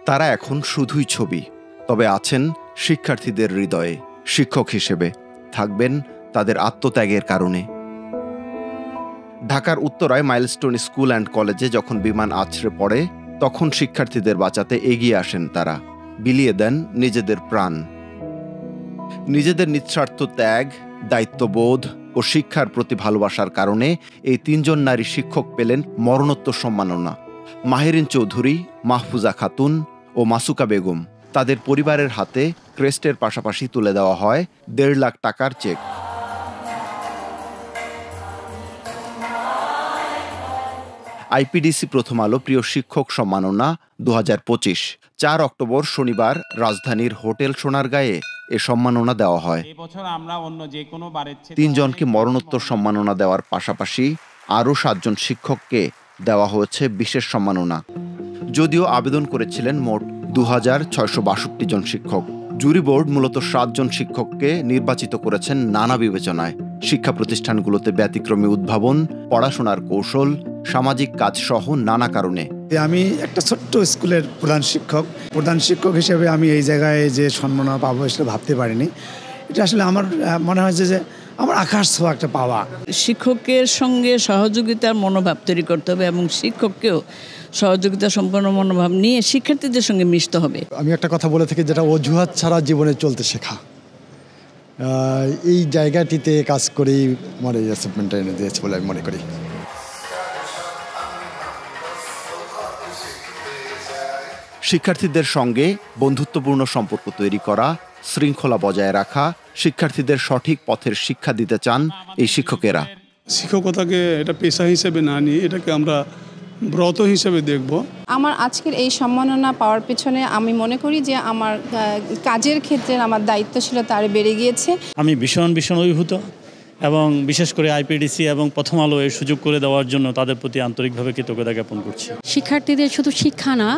তারা এখন শুধুই ছবি, তবে আছেন শিক্ষার্থীদের হৃদয়ে শিক্ষক হিসেবে, থাকবেন তাদের আত্মত্যাগের কারণে। ঢাকার উত্তরায় মাইলস্টোন স্কুল অ্যান্ড কলেজে যখন বিমান আছড়ে পড়ে, তখন শিক্ষার্থীদের বাঁচাতে এগিয়ে আসেন তারা, বিলিয়ে দেন নিজেদের প্রাণ। নিজেদের নিঃস্বার্থ ত্যাগ, দায়িত্ববোধ ও শিক্ষার প্রতি ভালোবাসার কারণে এই তিনজন নারী শিক্ষক পেলেন মরণোত্তর সম্মাননা। মাহেরিন চৌধুরী, মাহফুজা খাতুন ও মাসুকা বেগম। তাদের পরিবারের হাতে ক্রেস্টের পাশাপাশি তুলে দেওয়া হয় ১.৫ লাখ টাকার চেক। আইপিডিসি প্রথম আলো প্রিয় শিক্ষক সম্মাননা ২০২৫। ৪ অক্টোবর শনিবার রাজধানীর হোটেল সোনারগাঁয়ে এ সম্মাননা দেওয়া হয়। তিনজনকে মরণোত্তর সম্মাননা দেওয়ার পাশাপাশি আরও ৭ জন শিক্ষককে দেওয়া হয়েছে বিশেষ সম্মাননা। যদিও আবেদন করেছিলেন মোট ২,৬৬২ জন শিক্ষক। জুরি বোর্ড মূলত ৭ জন শিক্ষককে নির্বাচিত করেছেন নানা বিবেচনায়। শিক্ষা প্রতিষ্ঠানগুলোতে ব্যতিক্রমী উদ্ভাবন, পড়াশোনার কৌশল, সামাজিক কাজ সহ নানা কারণে। আমি একটা ছোট্ট স্কুলের প্রধান শিক্ষক হিসেবে আমি এই জায়গায় যে সম্মাননা পাবো সেটা ভাবতে পারিনি। এটা আসলে আমার মনে হয় যে আমার আকাশ ছোঁয়া একটা পাওয়া। শিক্ষকের সঙ্গে সহযোগিতার মনোভাব তৈরি করতে হবে এবং শিক্ষককেও সহযোগিতা সম্পন্ন মনোভাব নিয়ে শিক্ষার্থীদের সঙ্গে মিশতে হবে। আমি একটা কথা বলে থাকি, যেটা অজুহাত ছাড়া জীবনে চলতে শেখা। এই জায়গাটিতে কাজ করেই আমার এই অ্যাচিভমেন্টটা এনে দিয়েছে বলে আমি মনে করি। শিক্ষার্থীদের সঙ্গে বন্ধুত্বপূর্ণ সম্পর্ক তৈরি করা, শৃঙ্খলা বজায় রাখা, শিক্ষার্থীদের সঠিক পথের শিক্ষা দিতে চান এই শিক্ষকেরা। শিক্ষকতাকে এটা পেশা হিসেবে না নিয়ে এটাকে আমরা ব্রত হিসেবে দেখব। আমার আজকের এই সম্মাননা পাওয়ার পেছনে আমি মনে করি যে আমার কাজের ক্ষেত্রে আমার দায়িত্বশীলতা আরও বেড়ে গিয়েছে। আমি ভীষণ অভিভূত এবং বিশেষ করে আইপিডিসি এবং প্রথম আলো এর সুযোগ করে দেওয়ার জন্য তাদের প্রতি আন্তরিকভাবে কৃতজ্ঞতা জ্ঞাপন করছি। শিক্ষার্থীদের শুধু শিক্ষা না,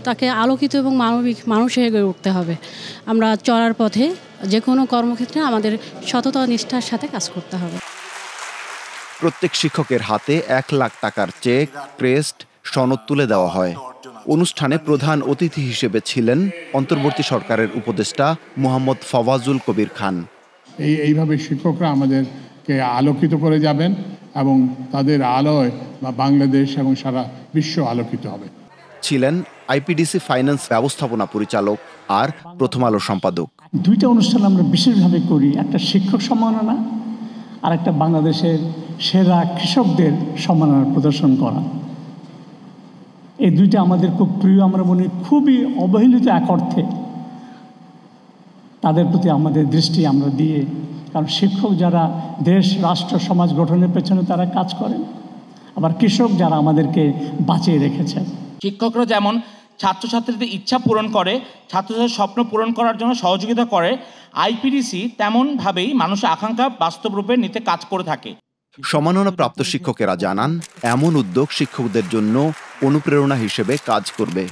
তাকে আলোকিত এবং মানবিক মানুষ হয়ে উঠতে হবে। আমরা চলার পথে যে কোনো কর্মক্ষেত্রে আমাদের সততা নিষ্ঠার সাথে কাজ করতে হবে। প্রত্যেক শিক্ষকের হাতে ১ লাখ টাকার চেক, ক্রেস্ট, সনদ তুলে দেওয়া হয়। অনুষ্ঠানে প্রধান অতিথি হিসেবে ছিলেন অন্তর্বর্তী সরকারের উপদেষ্টা মোহাম্মদ ফওয়াজুল কবির খান। এইভাবে শিক্ষকরা আমাদেরকে আলোকিত করে যাবেন এবং তাদের আলোয় বাংলাদেশ এবং সারা বিশ্ব আলোকিত হবে। ছিলেন আইপিডিসি ফাইন্যান্স ব্যবস্থাপনা পরিচালক আর প্রথম আলো সম্পাদক। 2টা অনুষ্ঠান আমরা বিশেষভাবে করি, একটা শিক্ষক সম্মাননা আর একটা বাংলাদেশের সেরা কৃষকদের সম্মাননা প্রদর্শন করা। এই 2টা আমাদের খুব প্রিয়, আমরা মনে খুবই অবহেলিত এক অর্থে। তাদের প্রতি আমাদের দৃষ্টি আমরা দিয়ে, কারণ শিক্ষক যারা দেশ, রাষ্ট্র, সমাজ গঠনের পেছনে তারা কাজ করেন, আবার কৃষক যারা আমাদেরকে বাঁচিয়ে রেখেছেন। শিক্ষকরা যেমন ছাত্রছাত্রীদের ইচ্ছা পূরণ করে, ছাত্রছাত্রীর স্বপ্ন পূরণ করার জন্য সহযোগিতা করে, আইপিডিসি তেমনভাবেই মানুষের আকাঙ্ক্ষা বাস্তব রূপে নিতে কাজ করে থাকে। সম্মাননাপ্রাপ্ত শিক্ষকেরা জানান, এমন উদ্যোগ শিক্ষকদের জন্য অনুপ্রেরণা হিসেবে কাজ করবে।